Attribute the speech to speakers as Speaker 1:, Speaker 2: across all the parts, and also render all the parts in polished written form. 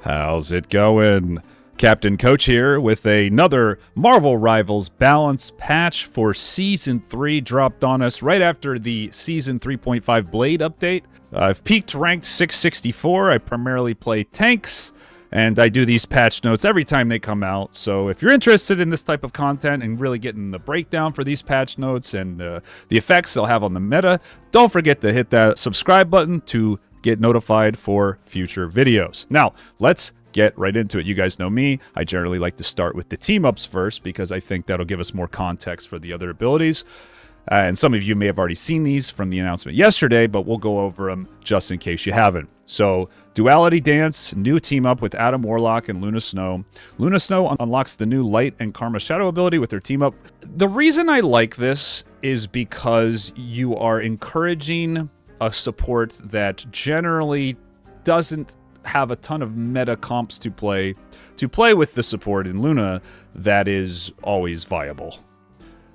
Speaker 1: How's it going? Captain Coach here with another Marvel Rivals balance patch for Season 3 dropped on us right after the Season 3.5 Blade update. I've peaked ranked 664. I primarily play tanks, and I do these patch notes every time they come out. So if you're interested in this type of content and really getting the breakdown for these patch notes and the effects they'll have on the meta, don't forget to hit that subscribe button to get notified for future videos. Now, let's get right into it. You guys know me. I generally like to start with the team-ups first because I think that'll give us more context for the other abilities. And some of you may have already seen these from the announcement yesterday, but we'll go over them just in case you haven't. So, Duality Dance, new team-up with Adam Warlock and Luna Snow. Luna Snow unlocks the new Light and Karma Shadow ability with their team-up. The reason I like this is because you are encouraging a support that generally doesn't have a ton of meta comps to play with the support in Luna that is always viable.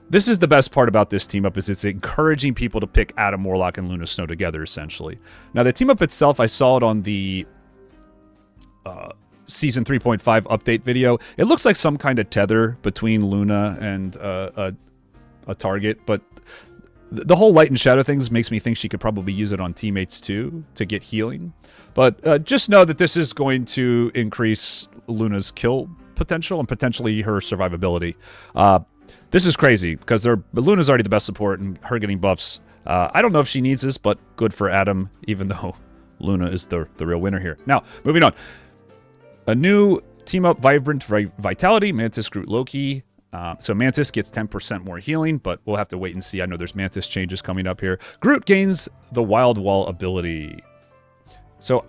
Speaker 1: This is the best part about this team up, is it's encouraging people to pick Adam Warlock and Luna Snow together, essentially. Now, the team up itself, I saw it on the Season 3.5 update video. It looks like some kind of tether between Luna and a target, but the whole Light and Shadow things makes me think she could probably use it on teammates too to get healing. But just know that this is going to increase Luna's kill potential and potentially her survivability. This is crazy because Luna's already the best support, and her getting buffs. I don't know if she needs this, but good for Adam, even though Luna is the real winner here. Now, moving on. A new team-up Vibrant Vitality, Mantis, Groot, Loki. So Mantis gets 10% more healing, but we'll have to wait and see. I know there's Mantis changes coming up here. Groot gains the Wild Wall ability. So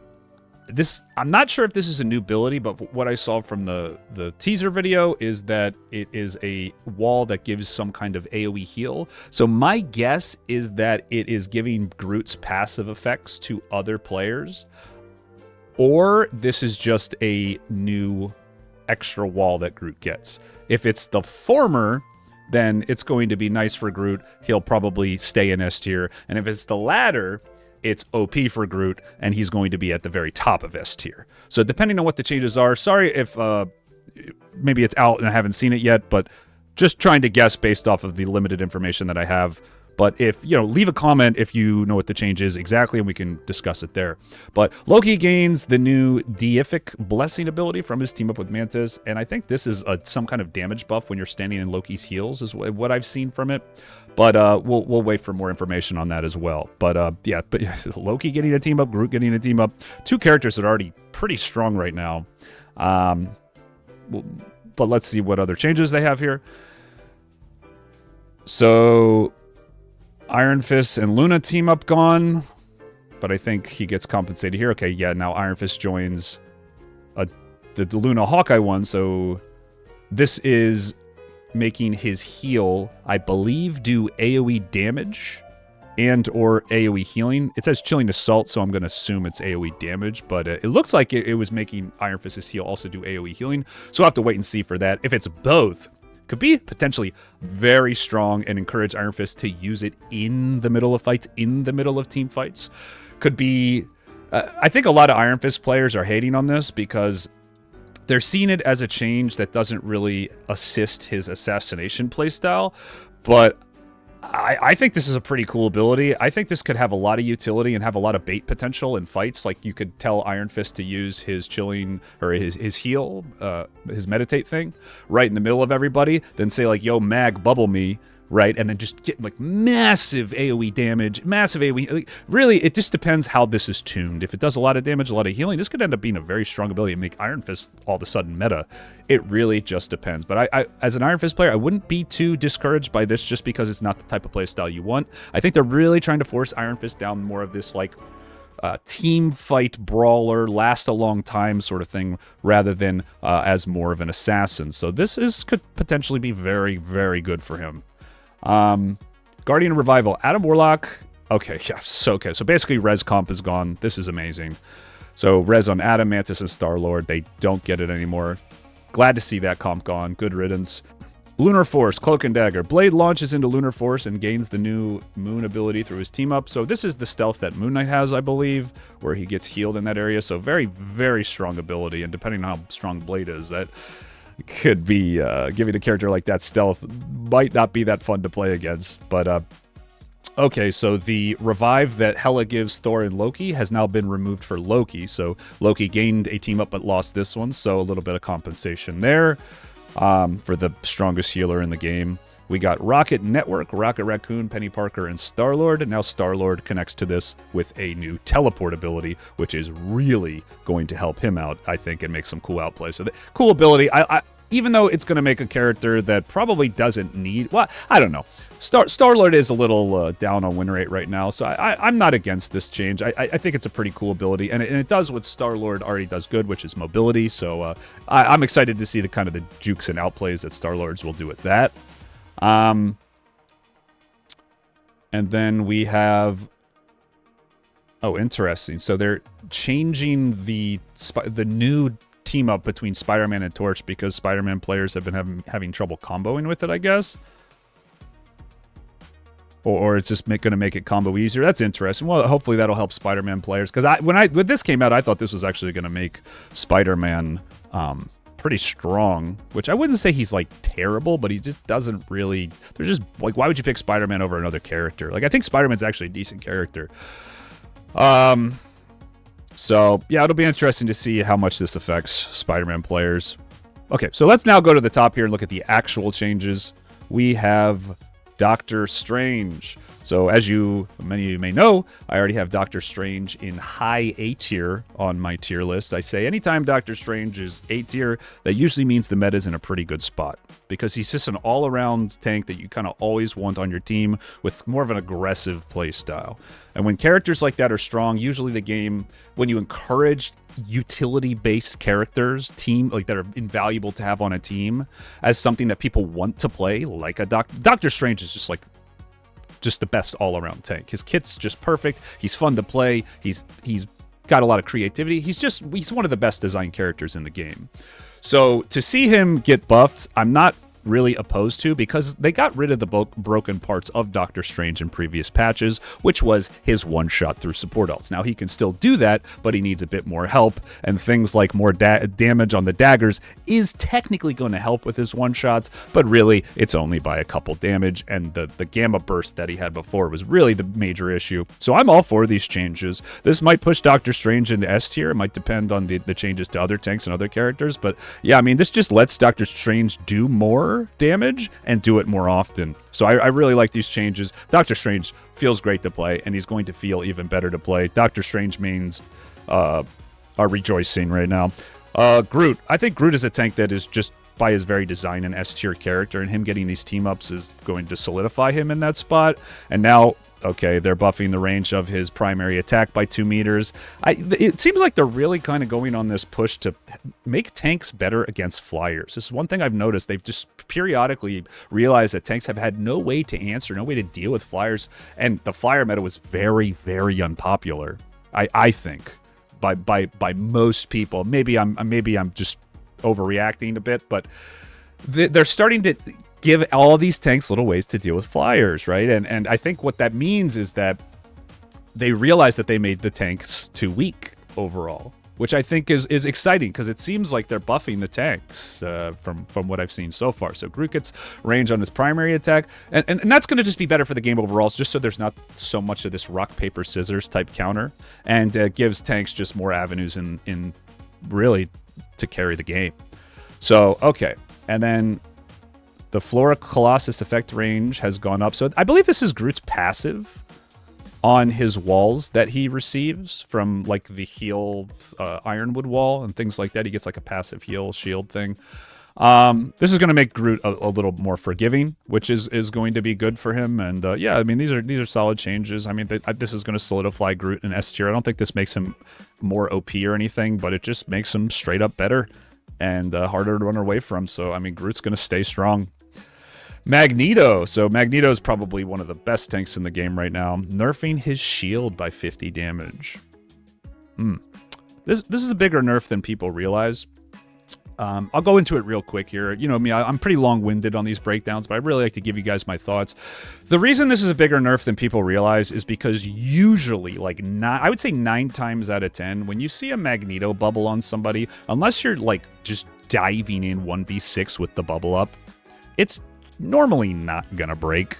Speaker 1: I'm not sure if this is a new ability, but what I saw from the teaser video is that it is a wall that gives some kind of AoE heal. So my guess is that it is giving Groot's passive effects to other players, or this is just a new extra wall that Groot gets. If it's the former, then it's going to be nice for Groot. He'll probably stay in S tier. And if it's the latter, it's OP for Groot, and he's going to be at the very top of S tier. So depending on what the changes are, sorry if maybe it's out and I haven't seen it yet, but just trying to guess based off of the limited information that I have. But if, leave a comment if you know what the change is exactly, and we can discuss it there. But Loki gains the new Deific Blessing ability from his team up with Mantis, and I think this is some kind of damage buff when you're standing in Loki's heels, is what I've seen from it. But we'll wait for more information on that as well. But yeah, but Loki getting a team up, Groot getting a team up, two characters that are already pretty strong right now. But let's see what other changes they have here. So Iron Fist and Luna team up gone, but I think he gets compensated here. Okay, yeah, now Iron Fist joins the Luna Hawkeye one, so this is making his heal, I believe, do AoE damage and or AoE healing. It says Chilling Assault, so I'm going to assume it's AoE damage, but it looks like it was making Iron Fist's heal also do AoE healing, so I'll have to wait and see for that. If it's both, could be potentially very strong and encourage Iron Fist to use it in the middle of fights, in the middle of team fights. Could be, I think a lot of Iron Fist players are hating on this because they're seeing it as a change that doesn't really assist his assassination playstyle, but I think this is a pretty cool ability. I think this could have a lot of utility and have a lot of bait potential in fights. Like, you could tell Iron Fist to use his chilling, or his heal, his meditate thing, right in the middle of everybody. Then say, like, yo, Mag, bubble me, right? And then just get, like, massive AoE damage, massive AoE. Like, really, it just depends how this is tuned. If it does a lot of damage, a lot of healing, this could end up being a very strong ability and make Iron Fist all of a sudden meta. It really just depends. But I as an Iron Fist player, I wouldn't be too discouraged by this just because it's not the type of play style you want. I think they're really trying to force Iron Fist down more of this, like, team fight brawler, last a long time sort of thing, rather than as more of an assassin. So this could potentially be very, very good for him. Guardian Revival, Adam Warlock. Okay, yeah, so okay. So basically, Res comp is gone. This is amazing. So Res on Adam, Mantis, and Star-Lord, they don't get it anymore. Glad to see that comp gone. Good riddance. Lunar Force, Cloak and Dagger. Blade launches into Lunar Force and gains the new Moon ability through his team up. So this is the stealth that Moon Knight has, I believe, where he gets healed in that area. So very, very strong ability. And depending on how strong Blade is, that could be giving a character like that stealth might not be that fun to play against. But okay, so the revive that Hela gives Thor and Loki has now been removed for Loki. So Loki gained a team up but lost this one. So a little bit of compensation there. For the strongest healer in the game. We got Rocket Network, Rocket Raccoon, Penny Parker, and Star-Lord. And now Star-Lord connects to this with a new teleport ability, which is really going to help him out, I think, and make some cool outplay. So cool ability. Even though it's going to make a character that probably doesn't need... Well, I don't know. Star-Lord is a little down on win rate right now, so I'm not against this change. I think it's a pretty cool ability, and it does what Star-Lord already does good, which is mobility, so I'm excited to see the kind of the jukes and outplays that Star-Lords will do with that. And then we have... Oh, interesting. So they're changing the new team up between Spider-Man and Torch because Spider-Man players have been having trouble comboing with it, I guess. Or it's just going to make it combo easier. That's interesting. Well, hopefully that'll help Spider-Man players. Because when this came out, I thought this was actually going to make Spider-Man pretty strong. Which I wouldn't say he's, like, terrible, but he just doesn't really... They're just... Like, why would you pick Spider-Man over another character? Like, I think Spider-Man's actually a decent character. So, yeah, it'll be interesting to see how much this affects Spider-Man players. Okay, so let's now go to the top here and look at the actual changes. We have Doctor Strange. So as many of you may know, I already have Doctor Strange in high A tier on my tier list. I say anytime Doctor Strange is A tier, that usually means the meta's in a pretty good spot. Because he's just an all-around tank that you kind of always want on your team with more of an aggressive play style. And when characters like that are strong, usually the game, when you encourage utility-based characters, that are invaluable to have on a team, as something that people want to play, like a Doctor Strange is just the best all-around tank. His kit's just perfect. He's fun to play. He's got a lot of creativity. He's one of the best designed characters in the game. So to see him get buffed, I'm not really opposed to, because they got rid of the broken parts of Doctor Strange in previous patches, which was his one-shot through support ults. Now, he can still do that, but he needs a bit more help, and things like more damage on the daggers is technically going to help with his one-shots, but really, it's only by a couple damage, and the gamma burst that he had before was really the major issue. So I'm all for these changes. This might push Doctor Strange into S tier. It might depend on the changes to other tanks and other characters, but yeah, I mean, this just lets Doctor Strange do more damage and do it more often. So I really like these changes. Doctor Strange feels great to play, and he's going to feel even better to play. Doctor Strange mains are rejoicing right now. Groot. I think Groot is a tank that is just, by his very design, an S-tier character, and him getting these team-ups is going to solidify him in that spot. And now, okay, they're buffing the range of his primary attack by 2 meters. It seems like they're really kind of going on this push to make tanks better against flyers. This is one thing I've noticed. They've just periodically realized that tanks have had no way to answer, no way to deal with flyers, and the flyer meta was very, very unpopular, I think, by most people. Maybe I'm just overreacting a bit, but they're starting to give all these tanks little ways to deal with flyers, right? And I think what that means is that they realize that they made the tanks too weak overall, which I think is exciting, because it seems like they're buffing the tanks from what I've seen so far. So Groot gets range on his primary attack, and that's going to just be better for the game overall, just so there's not so much of this rock, paper, scissors type counter, and gives tanks just more avenues in really to carry the game. So, okay. And then the Flora Colossus effect range has gone up. So I believe this is Groot's passive on his walls that he receives from, like, the heal Ironwood wall and things like that. He gets, like, a passive heal shield thing. This is going to make Groot a little more forgiving, which is going to be good for him. And yeah, I mean, these are solid changes. I mean, this is going to solidify Groot in S tier. I don't think this makes him more OP or anything, but it just makes him straight up better and harder to run away from. So, I mean, Groot's going to stay strong. Magneto. So Magneto is probably one of the best tanks in the game right now, nerfing his shield by 50 damage. This is a bigger nerf than people realize. I'll go into it real quick here. You know me, I'm pretty long-winded on these breakdowns, but I really like to give you guys my thoughts. The reason this is a bigger nerf than people realize is because usually, like, I would say 9 times out of 10, when you see a Magneto bubble on somebody, unless you're, like, just diving in 1v6 with the bubble up, it's normally not gonna break.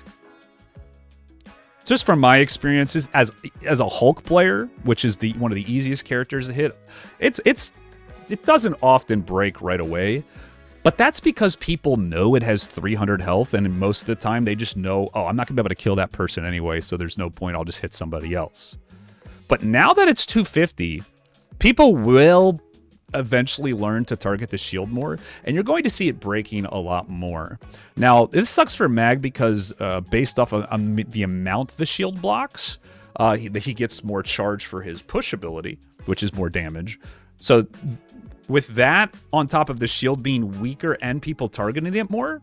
Speaker 1: Just from my experiences as a Hulk player, which is one of the easiest characters to hit, it doesn't often break right away, but that's because people know it has 300 health, and most of the time they just know, oh, I'm not going to be able to kill that person anyway, so there's no point, I'll just hit somebody else. But now that it's 250, people will eventually learn to target the shield more, and you're going to see it breaking a lot more. Now, this sucks for Mag because based off of the amount the shield blocks, he gets more charge for his push ability, which is more damage. So with that, on top of the shield being weaker and people targeting it more,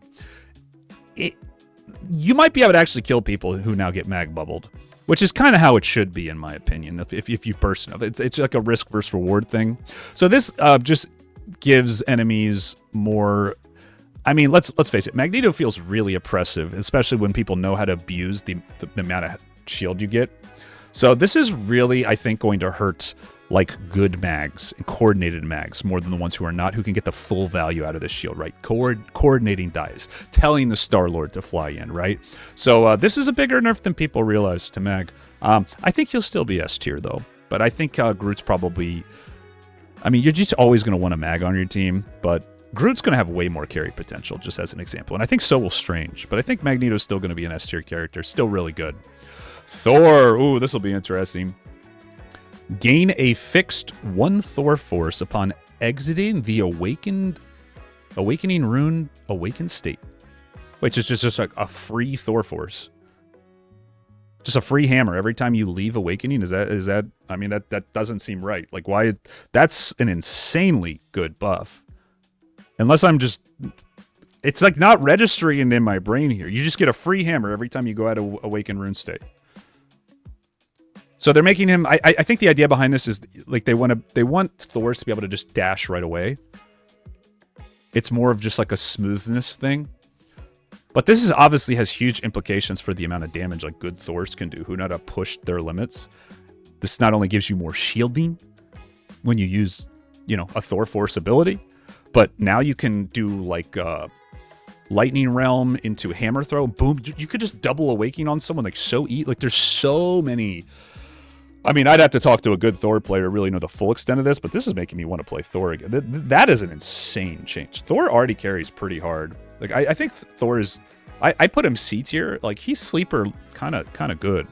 Speaker 1: you might be able to actually kill people who now get mag bubbled, which is kind of how it should be, in my opinion, if you burst enough. It's like a risk versus reward thing. So this just gives enemies more... I mean, let's face it, Magneto feels really oppressive, especially when people know how to abuse the amount of shield you get. So this is really, I think, going to hurt like good mags and coordinated mags more than the ones who are not, who can get the full value out of this shield, right? Coordinating dice, telling the Star-Lord to fly in, right? So this is a bigger nerf than people realize to mag. I think he'll still be S tier though, but I think Groot's probably... I mean, you're just always going to want a mag on your team, but Groot's going to have way more carry potential, just as an example. And I think so will Strange, but I think Magneto's still going to be an S tier character, still really good. Thor, ooh, this will be interesting. Gain a fixed 1 Thor force upon exiting the Awakening Rune Awakened state. Which is just like a free Thor force. Just a free hammer every time you leave Awakening. Is that I mean, that doesn't seem right. Like, why? That's an insanely good buff. Unless I'm just... It's like not registering in my brain here. You just get a free hammer every time you go out of Awakened Rune state. So they're making him... I think the idea behind this is like they want Thor to be able to just dash right away. It's more of just like a smoothness thing. But this is obviously has huge implications for the amount of damage like good Thors can do, who know how to push their limits. This not only gives you more shielding when you use, you know, a Thor force ability, but now you can do like Lightning Realm into Hammer Throw. Boom! You could just double Awakening on someone like so easy. Like there's so many. I mean, I'd have to talk to a good Thor player to really know the full extent of this, but this is making me want to play Thor again. That is an insane change. Thor already carries pretty hard. Like I think Thor is... I put him C tier. Like he's sleeper kind of good.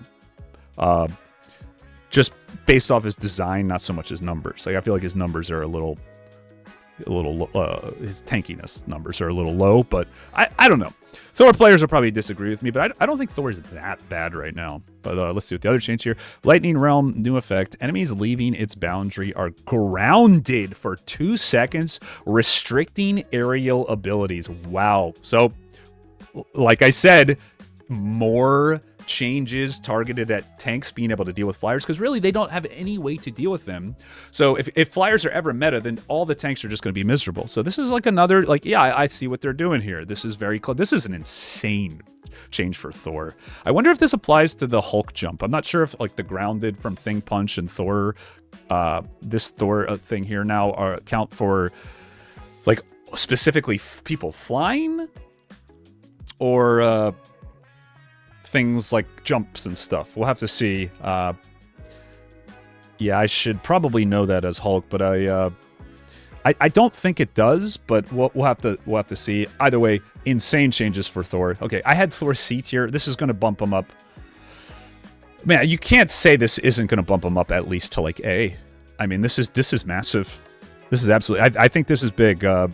Speaker 1: Just based off his design, not so much his numbers. Like I feel like his numbers are a little his tankiness numbers are a little low, but I don't know. Thor players will probably disagree with me, but I don't think Thor is that bad right now. But let's see what the other change here. Lightning Realm, new effect. Enemies leaving its boundary are grounded for 2 seconds, restricting aerial abilities. Wow. So, like I said, more changes targeted at tanks being able to deal with flyers, because really they don't have any way to deal with them. So if flyers are ever meta, then all the tanks are just going to be miserable. So this is like another, like, yeah, I see what they're doing here. This is very close. This is an insane change for Thor. I wonder if this applies to the Hulk jump. I'm not sure if like the grounded from Thing Punch and Thor, this Thor thing here now account for like specifically people flying, or things like jumps and stuff. We'll have to see. Yeah, I should probably know that as Hulk, but I don't think it does. But we'll have to see. Either way, insane changes for Thor. Okay, I had Thor C tier. This is going to bump him up. Man, you can't say this isn't going to bump him up at least to like A. I mean, this is massive. This is absolutely. I think this is big. I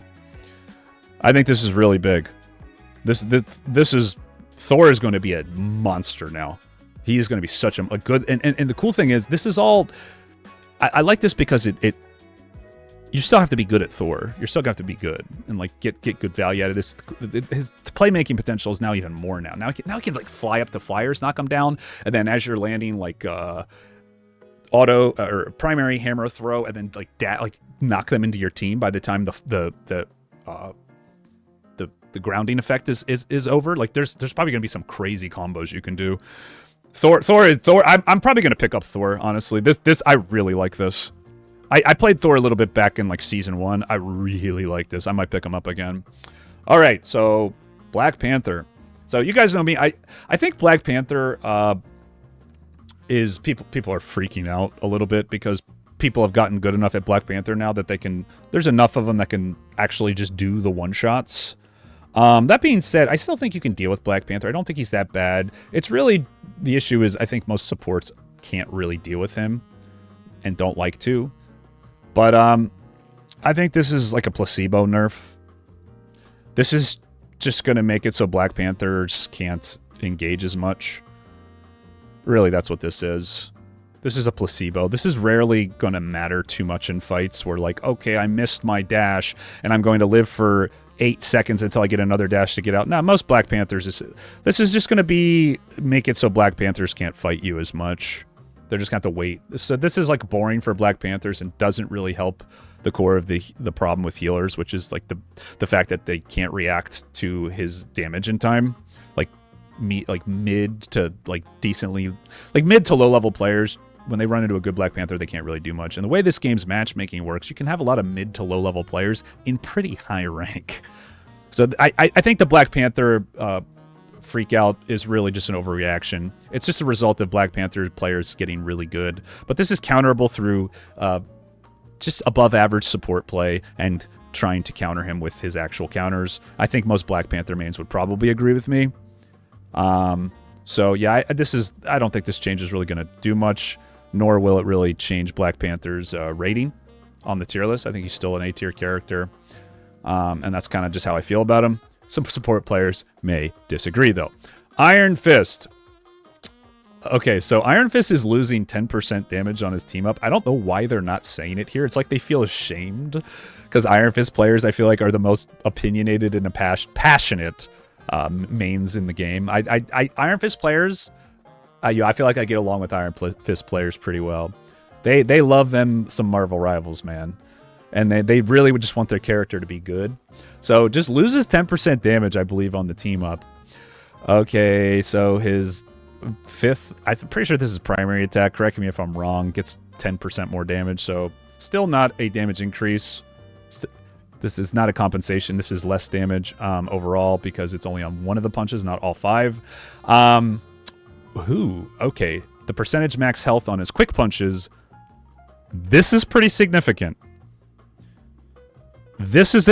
Speaker 1: think this is really big. This is... Thor is going to be a monster now. He is going to be such a good... And the cool thing is, this is all... I like this because it you still have to be good at Thor. You're still going to have to be good and like get good value out of this. His playmaking potential is now even more now. Now he can like fly up to flyers, knock them down, and then as you're landing like all auto or primary hammer throw and then like knock them into your team by the time the grounding effect is over. Like there's probably gonna be some crazy combos you can do. Thor. I'm probably gonna pick up Thor, honestly. This I really like this. I played Thor a little bit back in like season 1. I really like this. I might pick him up again. All right, so Black Panther. So you guys know me. I think Black Panther is people are freaking out a little bit because people have gotten good enough at Black Panther now that there's enough of them that can actually just do the one-shots. That being said, I still think you can deal with Black Panther. I don't think he's that bad. It's really, the issue is I think most supports can't really deal with him and don't like to. But I think this is like a placebo nerf. This is just going to make it so Black Panther just can't engage as much. Really, that's what this is. This is a placebo. This is rarely going to matter too much in fights where like, okay, I missed my dash and I'm going to live for 8 seconds until I get another dash to get out. Now, most Black Panthers, this is just going to make it so Black Panthers can't fight you as much. They're just going to have to wait. So this is like boring for Black Panthers and doesn't really help the core of the problem with healers, which is like the fact that they can't react to his damage in time. Like mid to low level players, when they run into a good Black Panther, they can't really do much. And the way this game's matchmaking works, you can have a lot of mid to low level players in pretty high rank. So I think the Black Panther freak out is really just an overreaction. It's just a result of Black Panther players getting really good. But this is counterable through just above average support play and trying to counter him with his actual counters. I think most Black Panther mains would probably agree with me. So yeah, I don't think this change is really going to do much, nor will it really change Black Panther's rating on the tier list. I think he's still an A tier character, and that's kind of just how I feel about him. Some support players may disagree, though. Iron Fist. Okay, so Iron Fist is losing 10% damage on his team up. I don't know why they're not saying it here. It's like they feel ashamed, because Iron Fist players, I feel like, are the most opinionated and passionate mains in the game. Iron Fist players, I feel like I get along with Iron Fist players pretty well. They love them some Marvel Rivals, man. And they really would just want their character to be good. So just loses 10% damage, I believe, on the team up. Okay, so his 5th, I'm pretty sure this is primary attack. Correct me if I'm wrong. Gets 10% more damage, so still not a damage increase. This is not a compensation. This is less damage overall because it's only on one of the punches, not all 5. Okay, the percentage max health on his quick punches. This is pretty significant. This is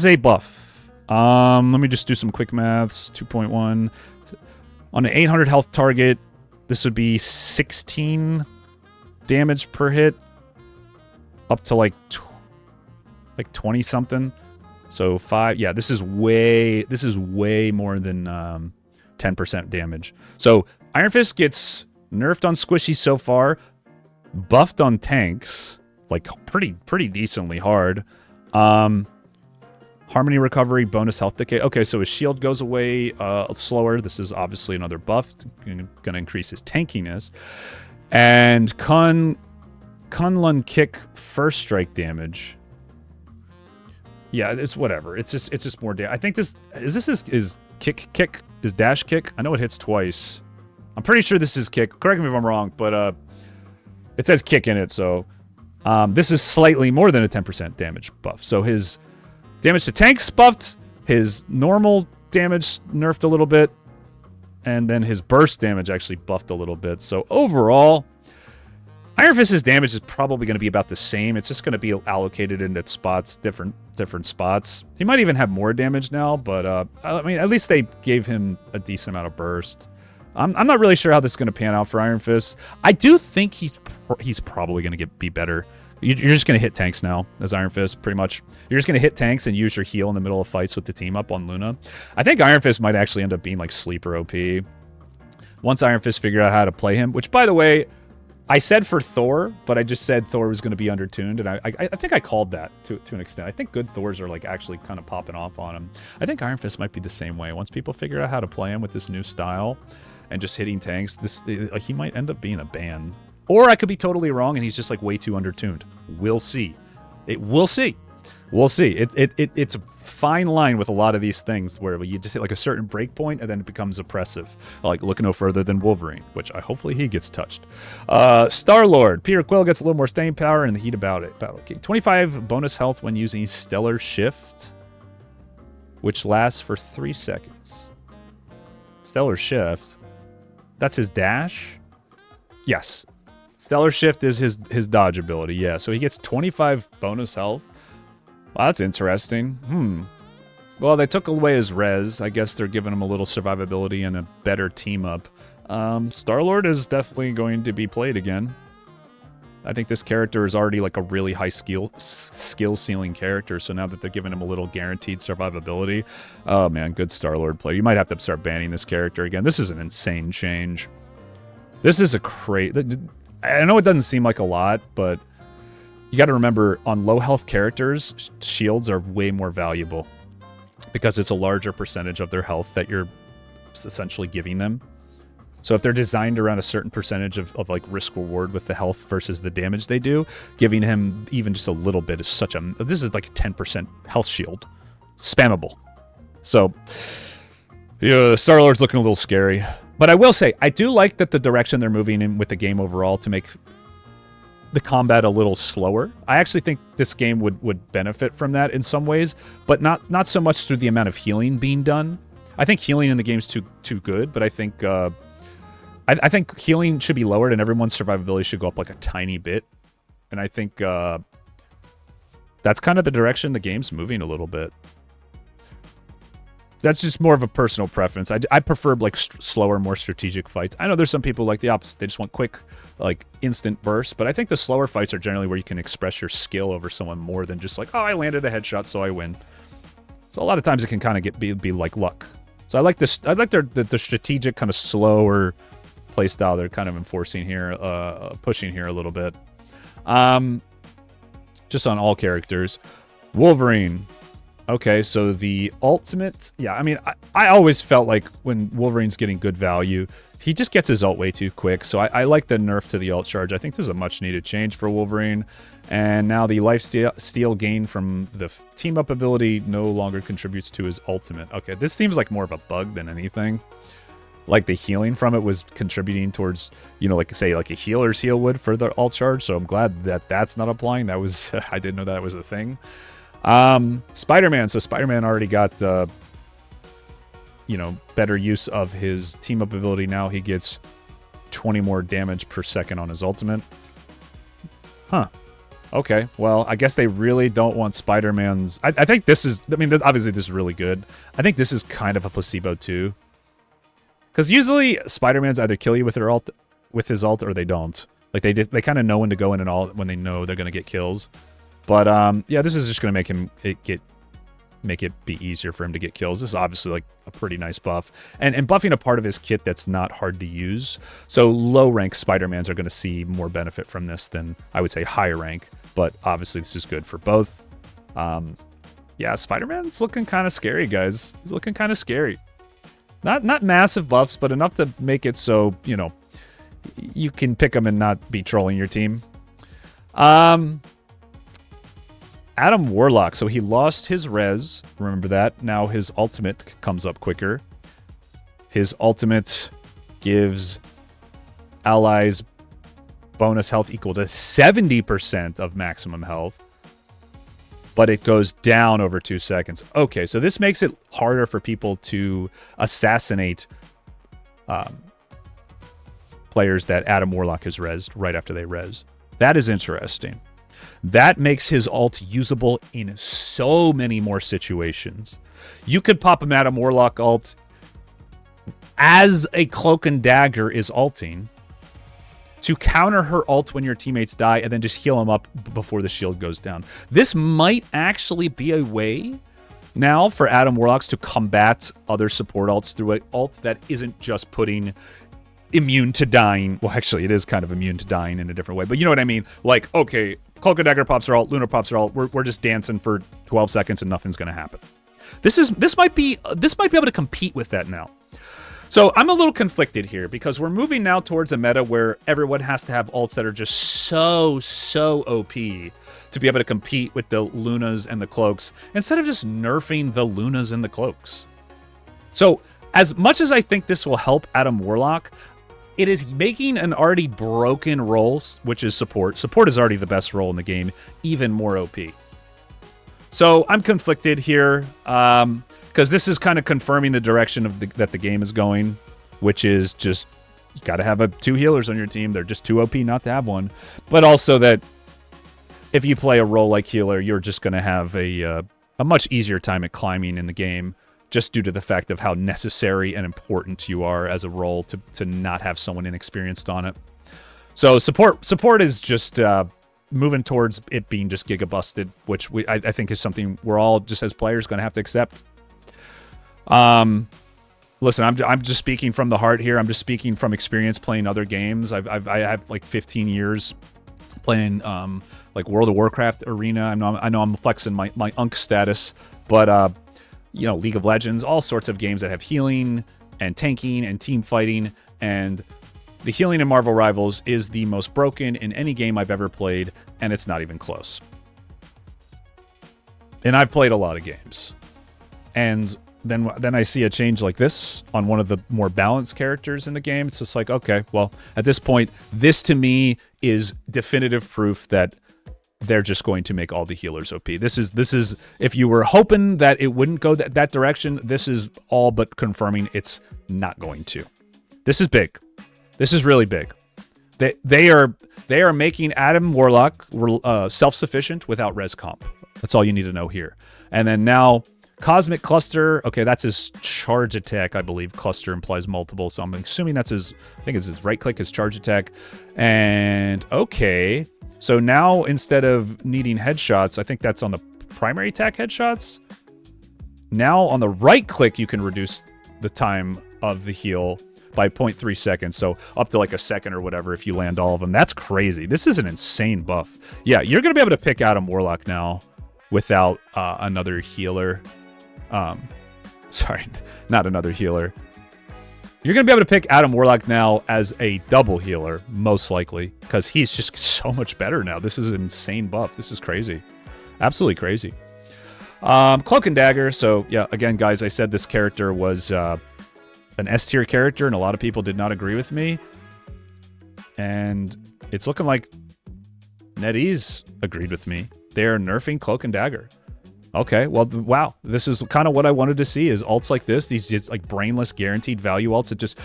Speaker 1: a buff. Let me just do some quick maths. 2.1 on an 800 health target. This would be 16 damage per hit, up to like 20 something. So 5. Yeah, this is way more than 10% damage. So Iron Fist gets nerfed on squishy so far, buffed on tanks, like pretty decently hard. Harmony recovery, bonus health decay. Okay, so his shield goes away slower. This is obviously another buff. Going to increase his tankiness. And Kunlun kick first strike damage. Yeah, it's whatever. It's just more damage. I think this is kick is dash kick. I know it hits twice. I'm pretty sure this is kick. Correct me if I'm wrong, but it says kick in it, so this is slightly more than a 10% damage buff. So his damage to tanks buffed, his normal damage nerfed a little bit, and then his burst damage actually buffed a little bit. So overall, Iron Fist's damage is probably going to be about the same. It's just going to be allocated into spots, different spots. He might even have more damage now, but I mean, at least they gave him a decent amount of burst. I'm not really sure how this is going to pan out for Iron Fist. I do think he's probably going to be better. You're just going to hit tanks now as Iron Fist, pretty much. You're just going to hit tanks and use your heal in the middle of fights with the team up on Luna. I think Iron Fist might actually end up being like sleeper OP. Once Iron Fist figured out how to play him, which, by the way, I said for Thor, but I just said Thor was going to be undertuned, and I think I called that to an extent. I think good Thors are like actually kind of popping off on him. I think Iron Fist might be the same way. Once people figure out how to play him with this new style and just hitting tanks, he might end up being a ban. Or I could be totally wrong and he's just like way too undertuned. We'll see. We'll see. We'll see. It's a fine line with a lot of these things where you just hit like a certain break point and then it becomes oppressive. Like look no further than Wolverine, which hopefully he gets touched. Star-Lord. Peter Quill gets a little more staying power in the heat about it. 25 bonus health when using Stellar Shift, which lasts for 3 seconds. Stellar Shift. That's his dash? Yes. Stellar Shift is his dodge ability, yeah. So he gets 25 bonus health. Well, that's interesting. Well, they took away his res. I guess they're giving him a little survivability and a better team-up. Star-Lord is definitely going to be played again. I think this character is already like a really high skill ceiling character, so now that they're giving him a little guaranteed survivability, oh man, good Star-Lord play. You might have to start banning this character again. This is an insane change. This is a I know it doesn't seem like a lot, but you got to remember, on low health characters, shields are way more valuable because it's a larger percentage of their health that you're essentially giving them. So if they're designed around a certain percentage of like risk reward with the health versus the damage they do, giving him even just a little bit is this is like a 10% health shield. Spammable. So, yeah, Star-Lord's looking a little scary. But I will say, I do like that the direction they're moving in with the game overall to make the combat a little slower. I actually think this game would benefit from that in some ways, but not so much through the amount of healing being done. I think healing in the game's too good, but I think I think healing should be lowered and everyone's survivability should go up like a tiny bit. And I think that's kind of the direction the game's moving a little bit. That's just more of a personal preference. I prefer like slower, more strategic fights. I know there's some people like the opposite. They just want quick, like instant bursts. But I think the slower fights are generally where you can express your skill over someone more than just like, oh, I landed a headshot, so I win. So a lot of times it can kind of be like luck. So I like this. I like the strategic kind of slower play style they're kind of enforcing here, pushing here a little bit. Just on all characters, Wolverine. Okay, so the ultimate... Yeah, I mean, I always felt like when Wolverine's getting good value, he just gets his ult way too quick. So I like the nerf to the ult charge. I think this is a much-needed change for Wolverine. And now the lifesteal gain from the team-up ability no longer contributes to his ultimate. Okay, this seems like more of a bug than anything. Like the healing from it was contributing towards, you know, like say like a healer's heal would for the ult charge. So I'm glad that that's not applying. That was... I didn't know that was a thing. Spider-Man. So Spider-Man already got, you know, better use of his team-up ability. Now he gets 20 more damage per second on his ultimate. Huh. Okay. Well, I guess they really don't want Spider-Man's... I think this is... I mean, obviously this is really good. I think this is kind of a placebo too. Because usually Spider-Man's either kill you with their ult, with his ult, or they don't. Like they kind of know when to go in and all when they know they're going to get kills. But yeah, this is just going to make it be easier for him to get kills. This is obviously like a pretty nice buff. And buffing a part of his kit that's not hard to use. So low rank Spider-Mans are going to see more benefit from this than I would say high rank. But obviously this is good for both. Yeah, Spider-Man's looking kind of scary, guys. He's looking kind of scary. Not massive buffs, but enough to make it so, you know, you can pick him and not be trolling your team. Adam Warlock, so he lost his res, remember that. Now his ultimate comes up quicker. His ultimate gives allies bonus health equal to 70% of maximum health, but it goes down over 2 seconds. Okay, so this makes it harder for people to assassinate players that Adam Warlock has rezzed right after they res. That is interesting. That makes his ult usable in so many more situations. You could pop a Adam Warlock ult as a Cloak and Dagger is ulting to counter her ult when your teammates die and then just heal them up before the shield goes down. This might actually be a way now for Adam Warlocks to combat other support ults through an ult that isn't just putting immune to dying. Well, actually, it is kind of immune to dying in a different way, but you know what I mean? Like, okay, Cloak and Dagger pops her ult, Luna pops her ult, we're just dancing for 12 seconds and nothing's going to happen. This might be able to compete with that now. So I'm a little conflicted here because we're moving now towards a meta where everyone has to have ults that are just so OP to be able to compete with the Lunas and the Cloaks instead of just nerfing the Lunas and the Cloaks. So as much as I think this will help Adam Warlock, it is making an already broken role, which is support. Support is already the best role in the game, even more OP. So I'm conflicted here. Because this is kind of confirming the direction of that the game is going, which is just you got to have 2 healers on your team. They're just too OP not to have one. But also that if you play a role like healer, you're just going to have a much easier time at climbing in the game, just due to the fact of how necessary and important you are as a role to not have someone inexperienced on it. So support is just moving towards it being just giga busted, which I think is something we're all just as players going to have to accept. Listen, I'm just speaking from the heart here. I'm just speaking from experience playing other games. I have like 15 years playing like World of Warcraft Arena. I know I'm flexing my Unk status, but you know, League of Legends, all sorts of games that have healing and tanking and team fighting, and the healing in Marvel Rivals is the most broken in any game I've ever played, and it's not even close. And I've played a lot of games, and then I see a change like this on one of the more balanced characters in the game. It's just like, okay, well, at this point, this to me is definitive proof that they're just going to make all the healers OP. This is if you were hoping that it wouldn't go that direction, this is all but confirming it's not going to. This is big. This is really big. They are making Adam Warlock self-sufficient without res comp. That's all you need to know here. And then now Cosmic Cluster, okay, that's his charge attack, I believe. Cluster implies multiple, so I'm assuming that's his, I think it's his right click, his charge attack. And okay, so now instead of needing headshots, I think that's on the primary attack headshots. Now on the right click, you can reduce the time of the heal by 0.3 seconds, so up to like a second or whatever if you land all of them. That's crazy. This is an insane buff. Yeah, you're going to be able to pick Adam Warlock now without another healer. Sorry, not another healer. You're going to be able to pick Adam Warlock now as a double healer, most likely, because he's just so much better now. This is an insane buff. This is crazy. Absolutely crazy. Cloak and Dagger. So, yeah, again, guys, I said this character was an S-tier character, and a lot of people did not agree with me. And it's looking like NetEase agreed with me. They're nerfing Cloak and Dagger. Okay, well, wow. This is kind of what I wanted to see, is alts like this, these just like brainless guaranteed value alts that just,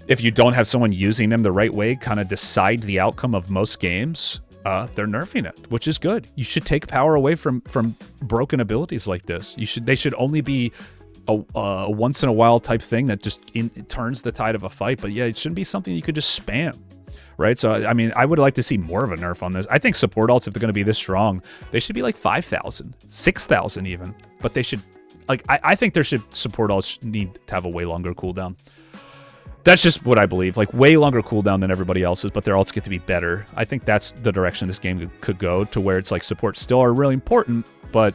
Speaker 1: if you don't have someone using them the right way, kind of decide the outcome of most games. They're nerfing it, which is good. You should take power away from broken abilities like this. They should only be a once in a while type thing that just turns the tide of a fight. But yeah, it shouldn't be something you could just spam. Right, so I mean, I would like to see more of a nerf on this. I think support alts, if they're going to be this strong, they should be like 5,000, 6,000 even. But they should, like, I think there should support alts need to have a way longer cooldown. That's just what I believe, like way longer cooldown than everybody else's, but their alts get to be better. I think that's the direction this game could go, to where it's like support still are really important, but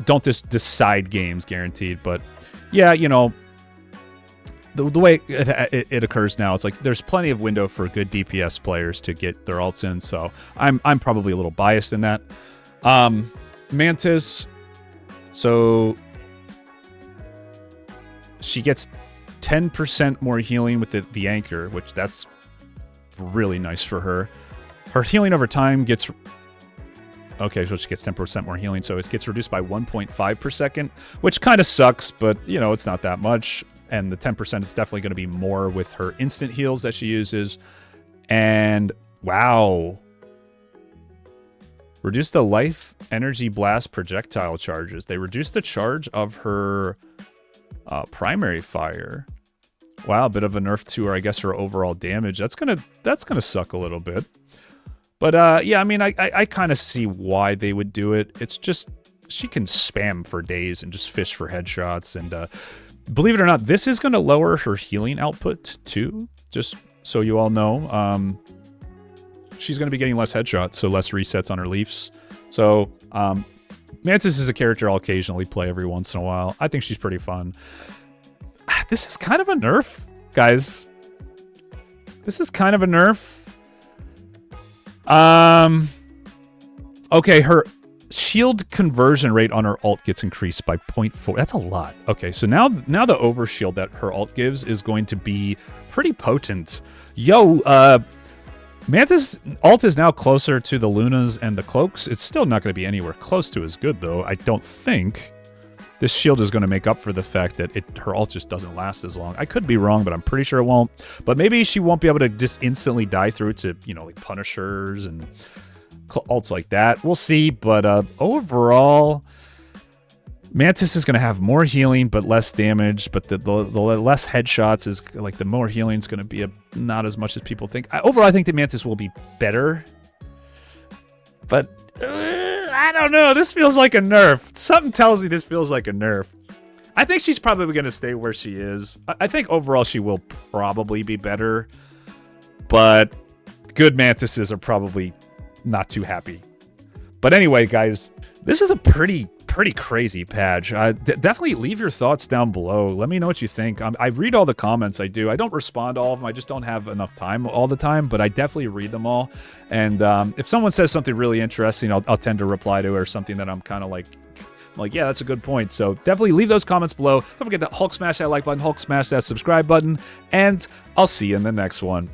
Speaker 1: don't just decide games guaranteed. But yeah, you know, the way it occurs now, it's like there's plenty of window for good DPS players to get their alts in, so I'm probably a little biased in that. Mantis, so she gets 10% more healing with the anchor, which that's really nice for her. Her healing over time gets... Okay, so she gets 10% more healing, so it gets reduced by 1.5 per second, which kind of sucks, but, you know, it's not that much. And the 10% is definitely going to be more with her instant heals that she uses. And, wow. Reduce the life energy blast projectile charges. They reduced the charge of her primary fire. Wow, a bit of a nerf to her, I guess, her overall damage. That's gonna suck a little bit. But, yeah, I mean, I kind of see why they would do it. It's just, she can spam for days and just fish for headshots. And, believe it or not, this is going to lower her healing output, too. Just so you all know. She's going to be getting less headshots, so less resets on her leafs. So, Mantis is a character I'll occasionally play every once in a while. I think she's pretty fun. This is kind of a nerf, guys. This is kind of a nerf. Okay, her shield conversion rate on her ult gets increased by 0.4. That's a lot. Okay, so now the overshield that her ult gives is going to be pretty potent. Yo, Mantis ult is now closer to the Lunas and the Cloaks. It's still not going to be anywhere close to as good, though. I don't think this shield is going to make up for the fact that her ult just doesn't last as long. I could be wrong, but I'm pretty sure it won't. But maybe she won't be able to just instantly die through to, you know, like Punishers and ults like that. We'll see, but overall, Mantis is going to have more healing but less damage, but the less headshots is like the more healing is going to be not as much as people think. Overall, I think the Mantis will be better, but I don't know. This feels like a nerf. Something tells me this feels like a nerf. I think she's probably going to stay where she is. I think overall she will probably be better, but good Mantises are probably not too happy. But anyway, guys, this is a pretty crazy patch. Definitely leave your thoughts down below. Let me know what you think. I read all the comments. I do. I don't respond to all of them. I just don't have enough time all the time, but I definitely read them all. And if someone says something really interesting, I'll tend to reply to it, or something that I'm kind of like, yeah, that's a good point. So definitely leave those comments below. Don't forget to Hulk smash that like button, Hulk smash that subscribe button, and I'll see you in the next one.